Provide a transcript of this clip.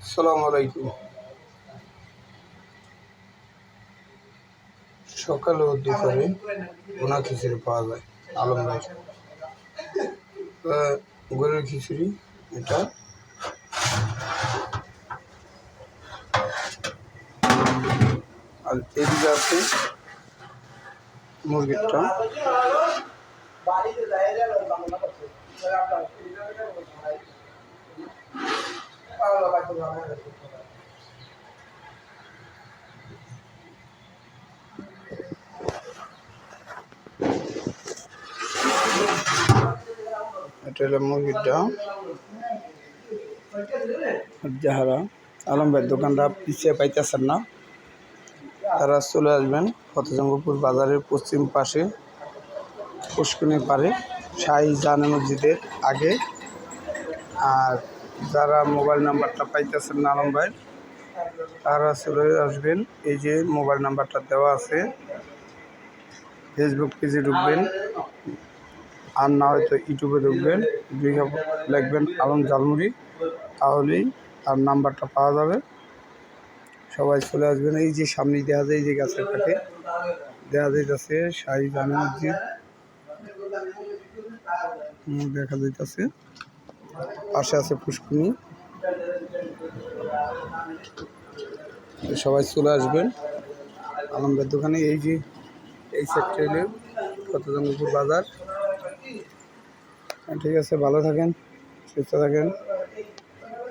আসসালামু আলাইকুম। সকালে ও দুপুরে ভুনা খিচুড়ি পাওয়া যায় আলম ভাই। গরুর খিচুড়ি এটা, আর এদিকে আছে মুরগিরটা। এটা হলো মুরগিরটা। যাহারা আলম ভাইয়ের দোকানটা পিছিয়ে পাইতেছেন না, তারা চলে আসবেন ফতেজঙ্গপুর বাজারের পশ্চিম পাশে পুষ্কুনি পাড়ে শাহী জামে মসজিদের আগে। আর যারা মোবাইল নাম্বারটা পাইতেছেন না আলম ভাই, তারা চলে আসবেন। এই যে মোবাইল নাম্বারটা দেওয়া আছে, ফেসবুক পেজে ঢুকবেন, আর না হয়তো ইউটিউবে ঢুকবেন, লিখবেন আলম ঝালমুড়ি, তাহলেই তার নাম্বারটা পাওয়া যাবে। সবাই চলে আসবেন। এই যে সামনে দেখা যায়, এই যে গাছের কাছে দেখা যাইতেছে শাহী জামে মসজিদ দেখা যাইতেছে, পাশে আছে পুষ্কুনি। সবাই চলে আসবেন আলম ভাইয়ের দোকানে। এই যে এই সেক্টরে ফতেজঙ্গপুর বাজার। ঠিক আছে, ভালো থাকেন, সুস্থ থাকেন।